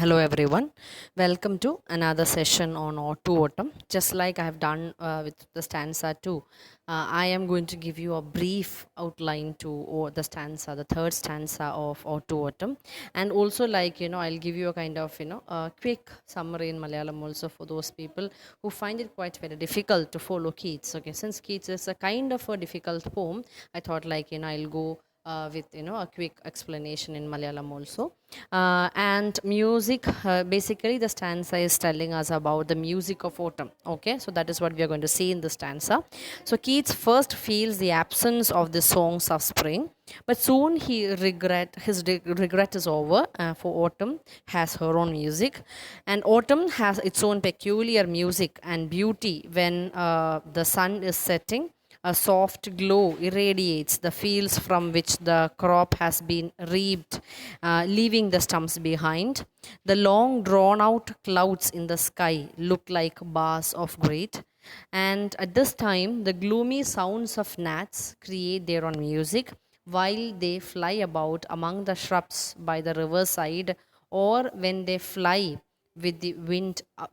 Hello everyone, welcome to another session on Auto Autumn. Just like I have done with the stanza 2, I am going to give you a brief outline to the stanza, the third stanza of Auto Autumn, and also I'll give you a kind of a quick summary in Malayalam also for those people who find it quite very difficult to follow Keats. Okay, since Keats is a kind of a difficult poem, I thought I'll go with a quick explanation in Malayalam also. And music, basically the stanza is telling us about the music of autumn. Okay, so that is what we are going to see in the stanza. So Keats first feels the absence of the songs of spring, but soon regret is over, for autumn has her own music, and autumn has its own peculiar music and beauty when the sun is setting. A soft glow irradiates the fields from which the crop has been reaped, leaving the stumps behind. The long drawn out clouds in the sky look like bars of great. And at this time, the gloomy sounds of gnats create their own music while they fly about among the shrubs by the riverside, or when they fly with the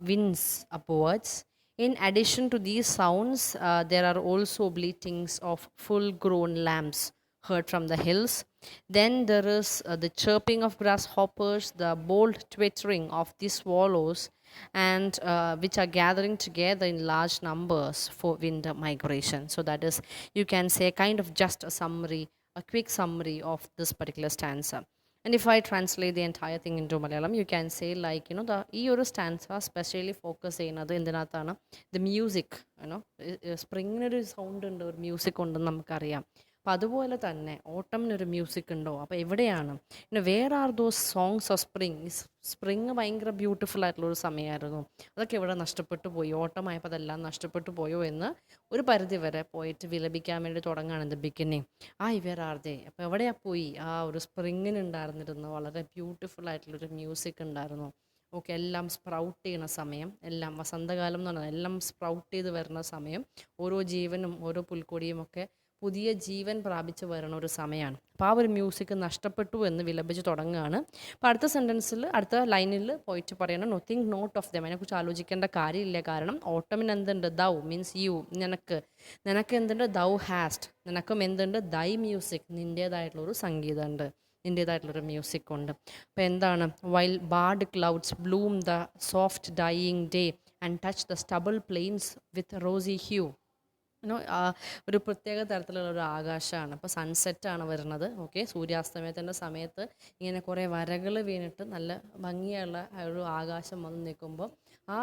winds upwards. In addition to these sounds, there are also bleatings of full grown lambs heard from the hills. Then there is the chirping of grasshoppers, the bold twittering of the swallows, and which are gathering together in large numbers for winter migration. So, that is, you can say, kind of just a summary, a quick summary of this particular stanza. And if I translate the entire thing into Malayalam, you can say the ഈ ഒരു stanza specially focus ചെയ്യുന്നത് എന്തിനകത്താണ്, the music. സ്പ്രിങ്ങിനൊരു sound ഉണ്ട്, ഒരു music ഉണ്ടെന്ന് നമുക്കറിയാം. അപ്പം അതുപോലെ തന്നെ ഓട്ടമിനൊരു മ്യൂസിക് ഉണ്ടോ, അപ്പോൾ എവിടെയാണ് where are those songs of spring. Spring ഭയങ്കര ബ്യൂട്ടിഫുൾ ആയിട്ടുള്ള ഒരു സമയമായിരുന്നു, അതൊക്കെ ഇവിടെ നഷ്ടപ്പെട്ടു പോയി, ഓട്ടമായപ്പോൾ അതെല്ലാം നഷ്ടപ്പെട്ടു പോയോ എന്ന് ഒരു പരിധി വരെ പോയിട്ട് വിലപിക്കാൻ വേണ്ടി തുടങ്ങുകയാണ് in the beginning. Where are they, അപ്പോൾ എവിടെയാ പോയി ആ ഒരു സ്പ്രിങ്ങിനുണ്ടായിരുന്നിരുന്നു വളരെ ബ്യൂട്ടിഫുൾ ആയിട്ടുള്ളൊരു മ്യൂസിക് ഉണ്ടായിരുന്നു. ഓക്കെ, എല്ലാം സ്പ്രൗട്ട് ചെയ്യുന്ന സമയം, എല്ലാം വസന്തകാലം എന്ന് പറഞ്ഞാൽ എല്ലാം സ്പ്രൗട്ട് ചെയ്ത് വരുന്ന സമയം, ഓരോ ജീവനും ഓരോ പുൽക്കൊടിയും ഒക്കെ പുതിയ ജീവൻ പ്രാപിച്ച് വരുന്ന ഒരു സമയമാണ്. അപ്പോൾ ആ ഒരു മ്യൂസിക് നഷ്ടപ്പെട്ടു എന്ന് വിലപിച്ച് തുടങ്ങുകയാണ്. അപ്പോൾ അടുത്ത സെൻറ്റൻസിൽ, അടുത്ത ലൈനിൽ പോയിട്ട് പറയണം നൊത്തിങ് നോട്ട് ഓഫ് ദം, അതിനെക്കുറിച്ച് ആലോചിക്കേണ്ട കാര്യമില്ല. കാരണം ഓട്ടമിന് എന്തുണ്ട്, ദൗ മീൻസ് യു, നിനക്ക് എന്തുണ്ട്, ദൗ ഹാസ്റ്റ്, നിനക്കും എന്തുണ്ട്, ദൈ മ്യൂസിക്, നിൻ്റേതായിട്ടുള്ളൊരു സംഗീതമുണ്ട്, നിൻ്റേതായിട്ടുള്ളൊരു മ്യൂസിക് ഉണ്ട്. അപ്പോൾ എന്താണ്, while barred clouds bloom the soft dying day and touch the stubble plains with rosy hue. ഒരു പ്രത്യേക തരത്തിലുള്ള ഒരു ആകാശമാണ്. അപ്പോൾ സൺസെറ്റാണ് വരുന്നത്. ഓക്കെ, സൂര്യാസ്തമയത്തിൻ്റെ സമയത്ത് ഇങ്ങനെ കുറേ വരകൾ വീണിട്ട് നല്ല ഭംഗിയുള്ള ഒരു ആകാശം വന്ന് നിൽക്കുമ്പോൾ ആ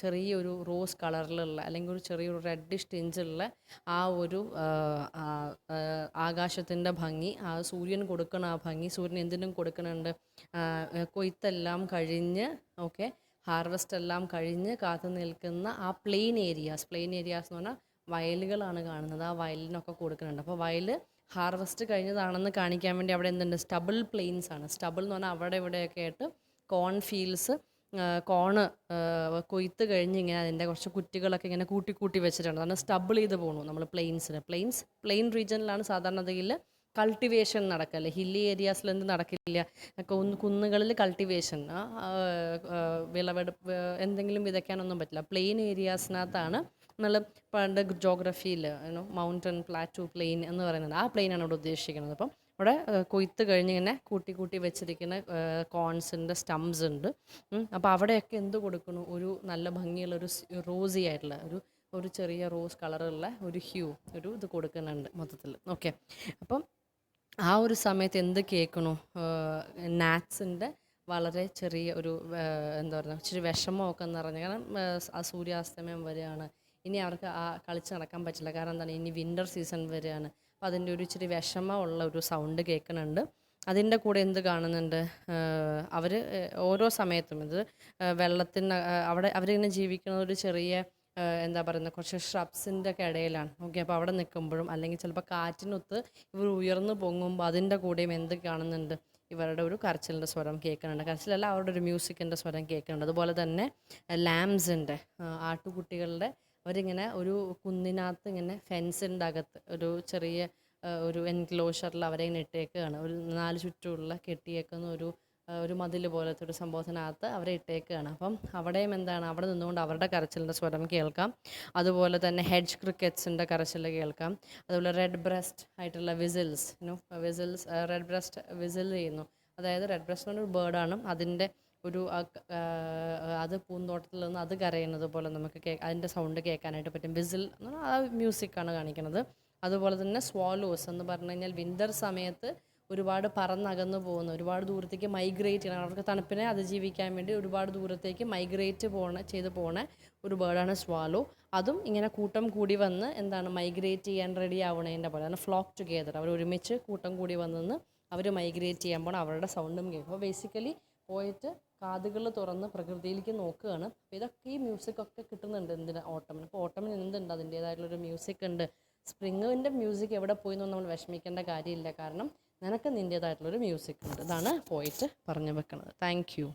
ചെറിയൊരു റോസ് കളറിലുള്ള അല്ലെങ്കിൽ ഒരു ചെറിയൊരു റെഡിഷ് ടിഞ്ചുള്ള ആ ഒരു ആകാശത്തിൻ്റെ ഭംഗി, ആ സൂര്യൻ കൊടുക്കണ ആ ഭംഗി, സൂര്യൻ എന്തിനും കൊടുക്കുന്നുണ്ട്, കൊയ്ത്തെല്ലാം കഴിഞ്ഞ്, ഓക്കെ, ഹാർവെസ്റ്റ് എല്ലാം കഴിഞ്ഞ് കാത്തു നിൽക്കുന്ന ആ പ്ലെയിൻ ഏരിയാസ് എന്ന് പറഞ്ഞാൽ വയലുകളാണ് കാണുന്നത്. ആ വയലിനൊക്കെ കൊടുക്കുന്നുണ്ട്. അപ്പോൾ വയൽ ഹാർവെസ്റ്റ് കഴിഞ്ഞതാണെന്ന് കാണിക്കാൻ വേണ്ടി അവിടെ എന്തുണ്ട്, സ്റ്റബിൾ പ്ലെയിൻസ് ആണ്. സ്റ്റബിൾ എന്ന് പറഞ്ഞാൽ അവിടെ ഇവിടെയൊക്കെ ആയിട്ട് കോൺ ഫീൽഡ്സ്, കോണ് കൊയ്ത്ത് കഴിഞ്ഞ് ഇങ്ങനെ അതിൻ്റെ കുറച്ച് കുറ്റികളൊക്കെ ഇങ്ങനെ കൂട്ടി കൂട്ടി വെച്ചിട്ടുണ്ട്. കാരണം സ്റ്റബിൾ ചെയ്ത് പോകണു നമ്മൾ പ്ലെയിൻ റീജിയനിലാണ് സാധാരണതയിൽ കൾട്ടിവേഷൻ നടക്കല്ലേ. ഹില്ലി ഏരിയാസിൽ എന്ത് നടക്കില്ല, കുന്നുകളിൽ കൾട്ടിവേഷൻ, വിളവെടുപ്പ് എന്തെങ്കിലും വിതയ്ക്കാനൊന്നും പറ്റില്ല. പ്ലെയിൻ ഏരിയാസിനകത്താണ് നമ്മൾ പണ്ട് ജോഗ്രഫിയിൽ മൗണ്ടൻ പ്ലാറ്റു പ്ലെയിൻ എന്ന് പറയുന്നത്, ആ പ്ലെയിനാണ് ഇവിടെ ഉദ്ദേശിക്കുന്നത്. അപ്പം ഇവിടെ കൊയ്ത്ത് കഴിഞ്ഞ് ഇങ്ങനെ കൂട്ടി കൂട്ടി വെച്ചിരിക്കുന്ന കോൺസിൻ്റെ സ്റ്റംസ് ഉണ്ട്. അപ്പോൾ അവിടെയൊക്കെ എന്ത് കൊടുക്കുന്നു, ഒരു നല്ല ഭംഗിയുള്ള റോസി ആയിട്ടുള്ള ഒരു ചെറിയ റോസ് കളറുള്ള ഒരു ഹ്യൂ, ഇത് കൊടുക്കുന്നുണ്ട് മൊത്തത്തിൽ. ഓക്കെ, അപ്പം ആ ഒരു സമയത്ത് എന്ത് കേൾക്കണു, നാറ്റ്സിൻ്റെ വളരെ ചെറിയ ഒരു എന്താ പറയുക, ഇച്ചിരി വിഷമമൊക്കെ നിറഞ്ഞു. കാരണം ആ സൂര്യാസ്തമയം വരികയാണ്, ഇനി അവർക്ക് കളിച്ച് നടക്കാൻ പറ്റില്ല. കാരണം എന്താണ്, ഇനി വിൻ്റർ സീസൺ വരികയാണ്. അപ്പോൾ അതിൻ്റെ ഒരു ഇച്ചിരി വിഷമമുള്ള ഒരു സൗണ്ട് കേൾക്കുന്നുണ്ട്. അതിൻ്റെ കൂടെ എന്ത് കാണുന്നുണ്ട്, അവർ ഓരോ സമയത്തും ഇത് വെള്ളത്തിന് അവിടെ അവരിങ്ങനെ ജീവിക്കുന്ന ഒരു ചെറിയ എന്താ പറയുന്നത്, കുറച്ച് ഷ്രബ്സിൻ്റെ ഒക്കെ ഇടയിലാണ്. ഓക്കെ, അപ്പോൾ അവിടെ നിൽക്കുമ്പോഴും അല്ലെങ്കിൽ ചിലപ്പോൾ കാറ്റിനൊത്ത് ഇവർ ഉയർന്നു പൊങ്ങുമ്പോൾ അതിൻ്റെ കൂടെയും എന്ത് കാണുന്നുണ്ട്, ഇവരുടെ ഒരു കരച്ചിലിൻ്റെ സ്വരം കേൾക്കുന്നുണ്ട്. കരച്ചിലല്ല, അവരുടെ ഒരു മ്യൂസിക്കിൻ്റെ സ്വരം കേൾക്കുന്നുണ്ട്. അതുപോലെ തന്നെ ലാംസിൻ്റെ, ആട്ടുകുട്ടികളുടെ, അവരിങ്ങനെ ഒരു കുന്നിനകത്ത് ഇങ്ങനെ ഫെൻസിൻ്റെ അകത്ത് ഒരു ചെറിയ ഒരു എൻക്ലോഷറിൽ അവരെ ഇങ്ങനെ ഇട്ടേക്കുകയാണ്. ഒരു 4 ചുറ്റുമുള്ള കെട്ടിയേക്കുന്ന ഒരു ഒരു മതിൽ പോലത്തെ ഒരു സംഭവത്തിനകത്ത് അവരെ ഇട്ടേക്കുകയാണ്. അപ്പം അവിടെയും എന്താണ്, അവിടെ നിന്നുകൊണ്ട് അവരുടെ കരച്ചിലിൻ്റെ സ്വരം കേൾക്കാം. അതുപോലെ തന്നെ ഹെഡ്ജ് ക്രിക്കറ്റ്സിൻ്റെ കരച്ചിൽ കേൾക്കാം. അതുപോലെ റെഡ് ബ്രസ്റ്റ് ആയിട്ടുള്ള whistles, whistles, red breast whistle ചെയ്യുന്നു. അതായത് റെഡ് ബ്രസ്റ്റ് എന്ന് പറഞ്ഞൊരു ബേർഡാണ്. അതിൻ്റെ ഒരു അത് പൂന്തോട്ടത്തിൽ നിന്ന് അത് കരയുന്നത് പോലെ നമുക്ക് അതിൻ്റെ സൗണ്ട് കേൾക്കാനായിട്ട് പറ്റും. വിസിൽ എന്ന് പറഞ്ഞാൽ ആ മ്യൂസിക്കാണ് കാണിക്കുന്നത്. അതുപോലെ തന്നെ സ്വാലോസ് എന്ന് പറഞ്ഞു കഴിഞ്ഞാൽ വിൻ്റർ സമയത്ത് ഒരുപാട് പറന്നകന്നു പോകുന്ന, ഒരുപാട് ദൂരത്തേക്ക് മൈഗ്രേറ്റ് ചെയ്യണം, അവർക്ക് തണുപ്പിനെ അതിജീവിക്കാൻ വേണ്ടി ഒരുപാട് ദൂരത്തേക്ക് മൈഗ്രേറ്റ് ചെയ്ത് പോണ ഒരു ബേർഡാണ് സ്വാലോ. അതും ഇങ്ങനെ കൂട്ടം കൂടി വന്ന് എന്താണ് മൈഗ്രേറ്റ് ചെയ്യാൻ റെഡി ആവണതിൻ്റെ പോലെ, അതാണ് ഫ്ലോക്ക് ടുഗെദർ. അവർ ഒരുമിച്ച് കൂട്ടം കൂടി വന്നെന്ന് അവർ മൈഗ്രേറ്റ് ചെയ്യാൻ പോകണം, അവരുടെ സൗണ്ടും കേൾക്കും. അപ്പോൾ ബേസിക്കലി പോയിട്ട് കാതുകൾ തുറന്ന് പ്രകൃതിയിലേക്ക് നോക്കുകയാണ്. അപ്പോൾ ഇതൊക്കെ ഈ മ്യൂസിക്കൊക്കെ കിട്ടുന്നുണ്ട് എന്തിന്, ഓട്ടമിന്. അപ്പോൾ ഓട്ടമിന് എന്തുണ്ട്, അതിൻ്റേതായിട്ടുള്ളൊരു മ്യൂസിക് ഉണ്ട്. സ്പ്രിങ്ങിൻ്റെ മ്യൂസിക് എവിടെ പോയി എന്നൊന്നും നമ്മൾ വിഷമിക്കേണ്ട കാര്യമില്ല, കാരണം നിനക്ക് നിൻ്റേതായിട്ടുള്ളൊരു മ്യൂസിക് ഉണ്ട്. ഇതാണ് പോയിട്ട് പറഞ്ഞു വെക്കുന്നത്. Thank you.